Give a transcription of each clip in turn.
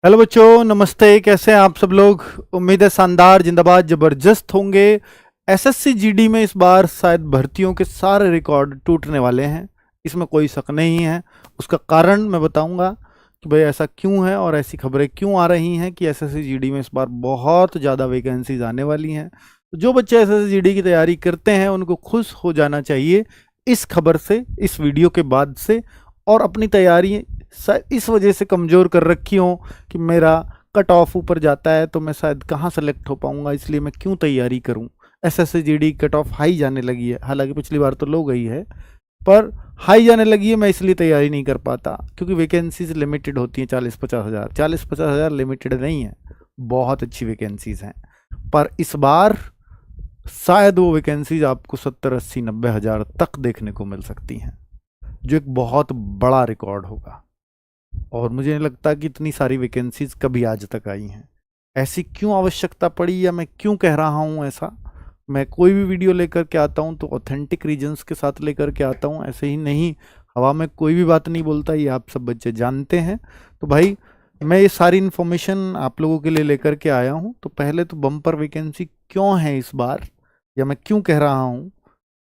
Hello बच्चों, नमस्ते। कैसे हैं आप सब लोग? उम्मीद है शानदार, जिंदाबाद, जबरदस्त होंगे। एसएससी जीडी में इस बार शायद भर्तियों के सारे रिकॉर्ड टूटने वाले हैं, इसमें कोई शक नहीं है। उसका कारण मैं बताऊंगा कि भाई ऐसा क्यों है और ऐसी खबरें क्यों आ रही हैं कि एसएससी जीडी में इस बार बहुत ज़्यादा वैकेंसीज आने वाली हैं। तो जो बच्चे एसएससी जीडी की तैयारी करते हैं उनको खुश हो जाना चाहिए इस खबर से, इस वीडियो के बाद से। और अपनी तैयारी इस वजह से कमज़ोर कर रखी हो कि मेरा कट ऑफ ऊपर जाता है तो मैं शायद कहाँ सेलेक्ट हो पाऊंगा, इसलिए मैं क्यों तैयारी करूं। SSC GD cut off high जाने लगी है, हालांकि पिछली बार तो लो गई है, पर हाई जाने लगी है। मैं इसलिए तैयारी नहीं कर पाता क्योंकि वैकेंसीज लिमिटेड होती हैं। 40-50 हज़ार, 40-50 हज़ार लिमिटेड नहीं है, बहुत अच्छी वैकेंसीज हैं। पर इस बार शायद वो वैकेंसीज आपको 70-80-90 हज़ार तक देखने को मिल सकती हैं, जो एक बहुत बड़ा रिकॉर्ड होगा। और मुझे नहीं लगता कि इतनी सारी वैकेंसीज कभी आज तक आई हैं। ऐसी क्यों आवश्यकता पड़ी, या मैं क्यों कह रहा हूँ ऐसा? मैं कोई भी वीडियो लेकर के आता हूँ तो ऑथेंटिक रीजंस के साथ लेकर के आता हूँ, ऐसे ही नहीं हवा में कोई भी बात नहीं बोलता, ये आप सब बच्चे जानते हैं। तो भाई मैं ये सारी इन्फॉर्मेशन आप लोगों के लिए लेकर के आया हूँ। तो पहले तो बम्पर वैकेंसी क्यों है इस बार, या मैं क्यों कह रहा हूँ।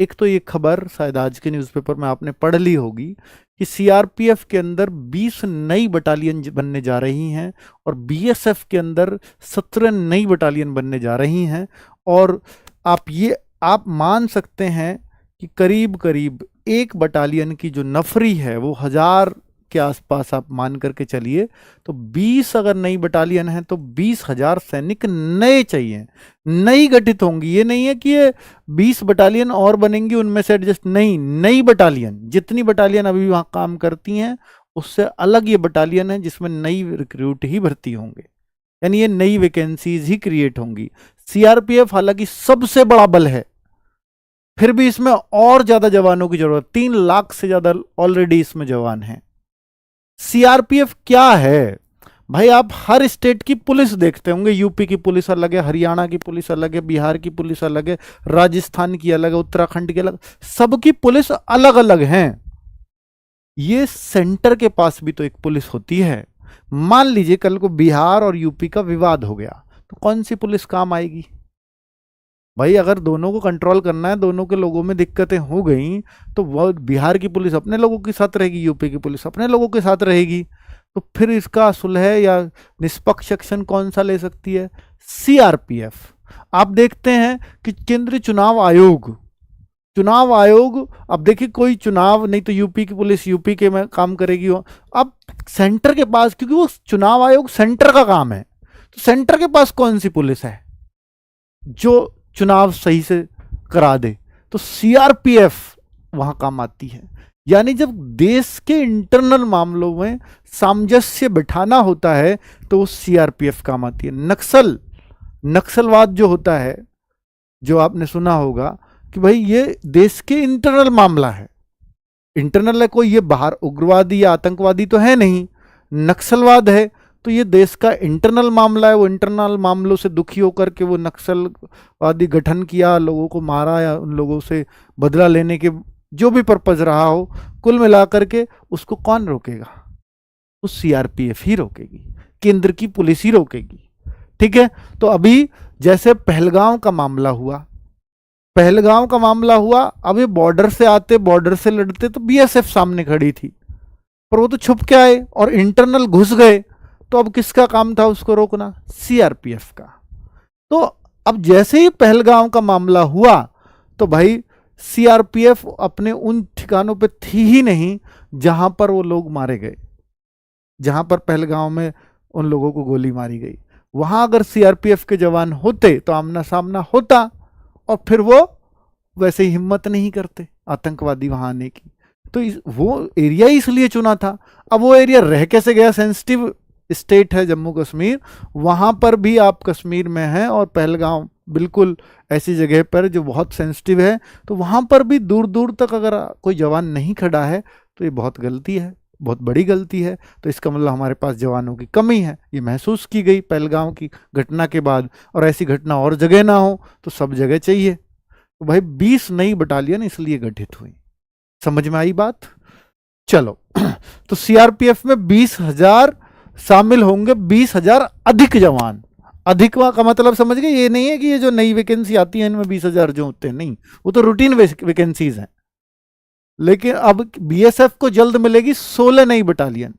एक तो ये खबर शायद आज के न्यूज़पेपर में आपने पढ़ ली होगी कि सीआरपीएफ के अंदर 20 नई बटालियन बनने जा रही हैं और बीएसएफ के अंदर 17 नई बटालियन बनने जा रही हैं। और आप मान सकते हैं कि करीब करीब एक बटालियन की जो नफरी है वो 1000 के आसपास आप मान करके चलिए। तो 20 अगर नई बटालियन है तो 20,000 सैनिक नए चाहिए, नई गठित होंगी। ये नहीं है कि ये 20 बटालियन और बनेंगी उनमें से एडजस्ट, नहीं, नई बटालियन। जितनी बटालियन अभी वहां काम करती हैं उससे अलग ये बटालियन है जिसमें नई रिक्रूट ही भर्ती होंगे, यानी ये नई वैकेंसीज ही क्रिएट होंगी। सीआरपीएफ हालांकि सबसे बड़ा बल है, फिर भी इसमें और ज्यादा जवानों की जरूरत। 3 लाख से ज्यादा ऑलरेडी इसमें जवान हैं। सीआरपीएफ क्या है भाई? आप हर स्टेट की पुलिस देखते होंगे, यूपी की पुलिस अलग है, हरियाणा की पुलिस अलग है, बिहार की पुलिस अलग है, राजस्थान की अलग है, उत्तराखंड की अलग, सबकी पुलिस अलग अलग हैं। ये सेंटर के पास भी तो एक पुलिस होती है। मान लीजिए कल को बिहार और यूपी का विवाद हो गया तो कौन सी पुलिस काम आएगी भाई? अगर दोनों को कंट्रोल करना है, दोनों के लोगों में दिक्कतें हो गई तो वो बिहार की पुलिस अपने लोगों के साथ रहेगी, यूपी की पुलिस अपने लोगों के साथ रहेगी। तो फिर इसका सुलह या निष्पक्ष एक्शन कौन सा ले सकती है? सीआरपीएफ। आप देखते हैं कि केंद्रीय चुनाव आयोग अब देखिए, कोई चुनाव नहीं तो यूपी की पुलिस यूपी के में काम करेगी। अब सेंटर के पास, क्योंकि वो चुनाव आयोग सेंटर का काम है, तो सेंटर के पास कौन सी पुलिस है जो चुनाव सही से करा दे? तो सीआरपीएफ वहां काम आती है। यानी जब देश के इंटरनल मामलों में सामंजस्य बिठाना होता है तो वो सीआरपीएफ काम आती है। नक्सलवाद जो होता है, जो आपने सुना होगा कि भाई ये देश के इंटरनल मामला है। इंटरनल है, कोई ये बाहर उग्रवादी या आतंकवादी तो है नहीं, नक्सलवाद है, तो ये देश का इंटरनल मामला है। वो इंटरनल मामलों से दुखी होकर के वो नक्सलवादी गठन किया, लोगों को मारा, या उन लोगों से बदला लेने के जो भी पर्पज रहा हो, कुल मिलाकर के उसको कौन रोकेगा? उस सीआरपीएफ ही रोकेगी, केंद्र की पुलिस ही रोकेगी। ठीक है। तो अभी जैसे पहलगांव का मामला हुआ, अब ये बॉर्डर से आते, बॉर्डर से लड़ते तो बीएसएफ सामने खड़ी थी, पर वो तो छुप के आए और इंटरनल घुस गए। तो अब किसका काम था उसको रोकना? सीआरपीएफ का। तो अब जैसे ही पहलगांव का मामला हुआ तो भाई सीआरपीएफ अपने उन ठिकानों पे थी ही नहीं जहां पर वो लोग मारे गए, जहां पर पहलगांव में उन लोगों को गोली मारी गई। वहां अगर सीआरपीएफ के जवान होते तो आमना सामना होता, और फिर वो वैसे ही हिम्मत नहीं करते आतंकवादी वहां आने की। तो वो एरिया इसलिए चुना था। अब वो एरिया रह कैसे गया? सेंसिटिव स्टेट है जम्मू कश्मीर, वहां पर भी आप कश्मीर में हैं और पहलगांव बिल्कुल ऐसी जगह पर जो बहुत सेंसिटिव है, तो वहां पर भी दूर दूर तक अगर कोई जवान नहीं खड़ा है तो ये बहुत गलती है, बहुत बड़ी गलती है। तो इसका मतलब हमारे पास जवानों की कमी है, ये महसूस की गई पहलगांव की घटना के बाद। और ऐसी घटना और जगह ना हो तो सब जगह चाहिए। तो भाई 20 नई बटालियन इसलिए गठित हुई। समझ में आई बात? चलो तो सीआरपीएफ में 20,000 शामिल होंगे 20,000 अधिक जवान। अधिक का मतलब समझ गए, ये नहीं है कि ये जो नई वैकेंसी आती है इनमें 20,000 जो होते हैं, नहीं, वो तो रूटीन वैकेंसीज हैं। लेकिन अब बीएसएफ को जल्द मिलेगी 16 नई बटालियन,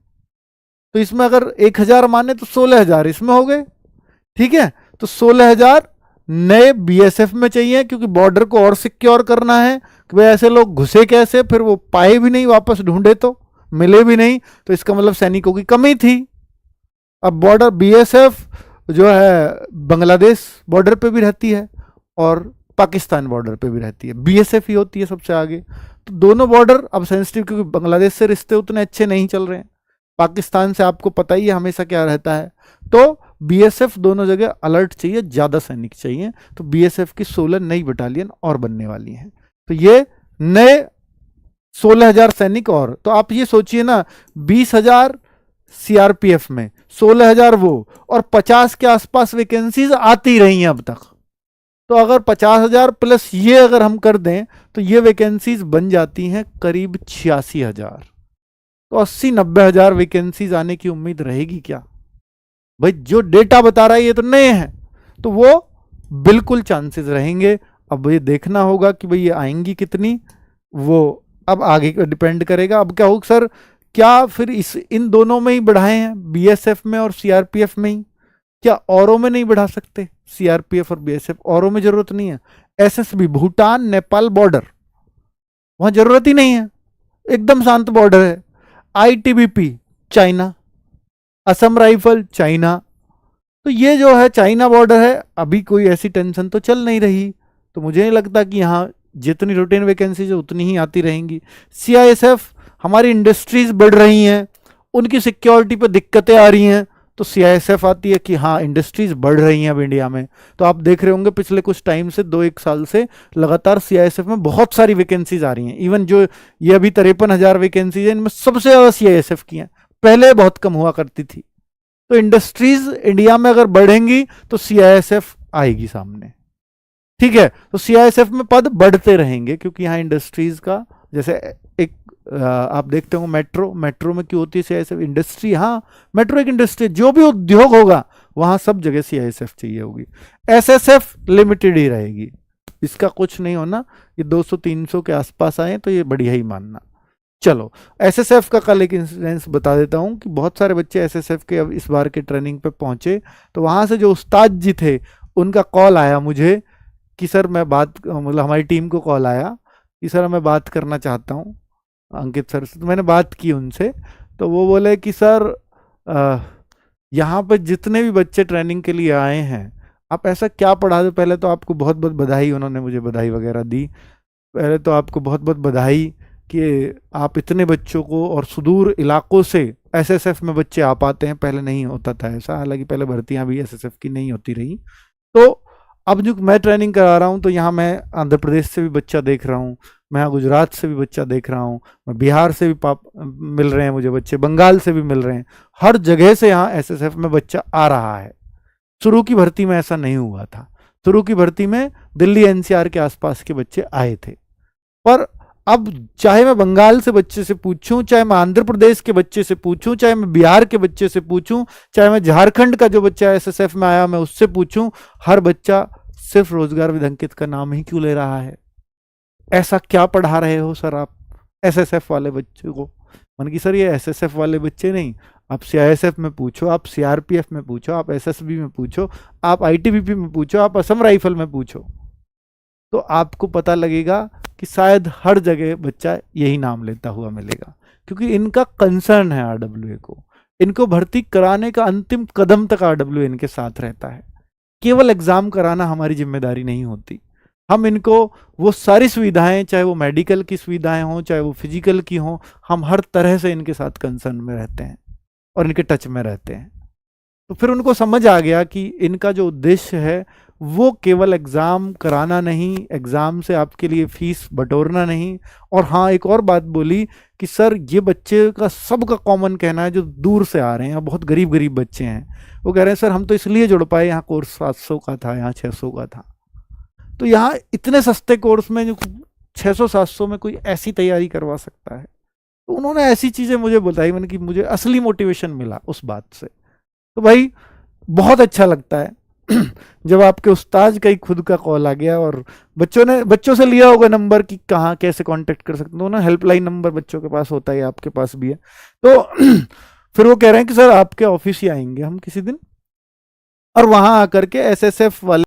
तो इसमें अगर 1,000 माने तो 16,000 इसमें हो गए, ठीक है। तो 16,000 नए बीएसएफ में चाहिए, क्योंकि बॉर्डर को और सिक्योर करना है कि भाई ऐसे लोग घुसे कैसे, फिर वो पाए भी नहीं, वापस ढूंढे तो मिले भी नहीं, तो इसका मतलब सैनिकों की कमी थी। अब बॉर्डर बीएसएफ जो है बांग्लादेश बॉर्डर पे भी रहती है और पाकिस्तान बॉर्डर पे भी रहती है, बीएसएफ ही होती है सबसे आगे। तो दोनों बॉर्डर अब सेंसिटिव, क्योंकि बांग्लादेश से रिश्ते उतने अच्छे नहीं चल रहे हैं, पाकिस्तान से आपको पता ही है हमेशा क्या रहता है। तो बीएसएफ दोनों जगह अलर्ट चाहिए, ज़्यादा सैनिक चाहिए। तो बीएसएफ की 16 नई बटालियन और बनने वाली हैं। तो ये नए 16,000 सैनिक और, तो आप ये सोचिए ना, 20,000 सीआरपीएफ में, 16,000 वो, और 50 के आसपास वैकेंसीज आती रही हैं अब तक। तो अगर 50,000 प्लस ये अगर हम कर दें तो ये वैकेंसीज बन जाती हैं करीब 86,000। तो 80-90,000 वैकेंसीज आने की उम्मीद रहेगी क्या भाई? जो डेटा बता रहा है ये तो नए हैं, तो वो बिल्कुल चांसेस रहेंगे। अब ये देखना होगा कि भाई ये आएंगी कितनी, वो अब आगे डिपेंड करेगा। अब क्या होगा सर, क्या फिर इन दोनों में ही बढ़ाए हैं, बीएसएफ में और सीआरपीएफ में ही, क्या औरों में नहीं बढ़ा सकते? सीआरपीएफ और बीएसएफ औरों में जरूरत नहीं है। एसएसबी भूटान नेपाल बॉर्डर, वहां जरूरत ही नहीं है, एकदम शांत बॉर्डर है। ITBP China, Assam rifle China, तो ये जो है चाइना बॉर्डर है, अभी कोई ऐसी टेंशन तो चल नहीं रही। तो मुझे नहीं लगता कि यहाँ जितनी रूटीन वैकेंसीज है उतनी ही आती रहेंगी। सीआईएसएफ, हमारी इंडस्ट्रीज बढ़ रही हैं, उनकी सिक्योरिटी पे दिक्कतें आ रही हैं, तो सीआईएसएफ आती है कि हाँ इंडस्ट्रीज बढ़ रही हैं अब इंडिया में। तो आप देख रहे होंगे पिछले कुछ टाइम से 2-1 साल से लगातार सीआईएसएफ में बहुत सारी वैकेंसीज आ रही हैं। इवन जो ये अभी 53,000 वैकेंसीज है, इनमें सबसे ज़्यादा सीआईएसएफ की हैं, पहले बहुत कम हुआ करती थी। तो इंडस्ट्रीज इंडिया में अगर बढ़ेंगी तो सीआईएसएफ आएगी सामने, ठीक है। तो सीआईएसएफ में पद बढ़ते रहेंगे, क्योंकि यहाँ इंडस्ट्रीज का, जैसे एक आप देखते हो मेट्रो में क्यों होती है सीआईएसएफ? इंडस्ट्री, हाँ मेट्रो एक इंडस्ट्री, जो भी उद्योग होगा वहां सब जगह सीआईएसएफ चाहिए होगी। एसएसएफ लिमिटेड ही रहेगी, इसका कुछ नहीं होना, ये 200-300 के आसपास आए तो ये बढ़िया ही मानना। चलो एसएसएफ का कल एक इंसिडेंस बता देता हूँ कि बहुत सारे बच्चे एसएसएफ के अब इस बार के ट्रेनिंग पे पहुंचे, तो वहां से जो उस्ताद जी थे उनका कॉल आया मुझे कि सर मैं मतलब हमारी टीम को कॉल आया कि सर मैं बात करना चाहता हूँ अंकित सर से। तो मैंने बात की उनसे, तो वो बोले कि सर यहाँ पर जितने भी बच्चे ट्रेनिंग के लिए आए हैं आप ऐसा क्या पढ़ा दो। पहले तो आपको बहुत बहुत बधाई, उन्होंने मुझे बधाई वगैरह दी। पहले तो आपको बहुत बहुत बधाई कि आप इतने बच्चों को, और सुदूर इलाकों से एसएसएफ में बच्चे आ पाते हैं, पहले नहीं होता था ऐसा, हालांकि पहले भर्तियां भी एसएसएफ की नहीं होती रही। तो अब जो मैं ट्रेनिंग करा रहा हूँ तो यहाँ मैं आंध्र प्रदेश से भी बच्चा देख रहा हूँ, मैं यहाँ गुजरात से भी बच्चा देख रहा हूँ, मैं बिहार से भी मिल रहे हैं मुझे बच्चे, बंगाल से भी मिल रहे हैं, हर जगह से यहाँ एसएसएफ में बच्चा आ रहा है। शुरू की भर्ती में ऐसा नहीं हुआ था, शुरू की भर्ती में दिल्ली एनसीआर के आसपास के बच्चे आए थे। पर अब चाहे मैं बंगाल से बच्चे से पूछूं, चाहे मैं आंध्र प्रदेश के बच्चे से पूछूं, चाहे मैं बिहार के बच्चे से पूछूं, चाहे मैं झारखंड का जो बच्चा एसएसएफ में आया मैं उससे पूछूं, हर बच्चा सिर्फ रोजगार विद अंकित का नाम ही क्यों ले रहा है? ऐसा क्या पढ़ा रहे हो सर आप एसएसएफ वाले बच्चे को? मन की सर ये एसएसएफ वाले बच्चे नहीं, आप सीआईएसएफ में पूछो, आप सीआरपीएफ में पूछो, आप एसएसबी में पूछो, आप आईटीबीपी में पूछो, आप असम राइफल में पूछो, तो आपको पता लगेगा कि शायद हर जगह बच्चा यही नाम लेता हुआ मिलेगा, क्योंकि इनका कंसर्न है आरडब्ल्यूए को, इनको भर्ती कराने का अंतिम कदम तक आरडब्ल्यूए इनके साथ रहता है। केवल एग्जाम कराना हमारी जिम्मेदारी नहीं होती, हम इनको वो सारी सुविधाएं, चाहे वो मेडिकल की सुविधाएं हों, चाहे वो फिजिकल की हों, हम हर तरह से इनके साथ कंसर्न में रहते हैं और इनके टच में रहते हैं। तो फिर उनको समझ आ गया कि इनका जो उद्देश्य है वो केवल एग्ज़ाम कराना नहीं, एग्ज़ाम से आपके लिए फीस बटोरना नहीं। और हाँ, एक और बात बोली कि सर ये बच्चे का सबका कॉमन कहना है जो दूर से आ रहे हैं, बहुत गरीब गरीब बच्चे हैं, वो कह रहे हैं सर हम तो इसलिए जुड़ पाए, यहाँ कोर्स 700 का था, यहाँ 600 का था। तो यहाँ इतने सस्ते कोर्स में जो 600-700 में कोई ऐसी तैयारी करवा सकता है? तो उन्होंने ऐसी चीज़ें मुझे बताई, मैंने कि मुझे असली मोटिवेशन मिला उस बात से। तो भाई बहुत अच्छा लगता है जब आपके उस्ताद का ही खुद का कॉल आ गया, और बच्चों से लिया होगा नंबर कि कहाँ कैसे कांटेक्ट कर सकते हो ना, हेल्पलाइन नंबर बच्चों के पास होता है, आपके पास भी है। तो फिर वो कह रहे हैं कि सर आपके ऑफिस ही आएंगे हम किसी दिन, और वहां आकर के एसएसएफ वाले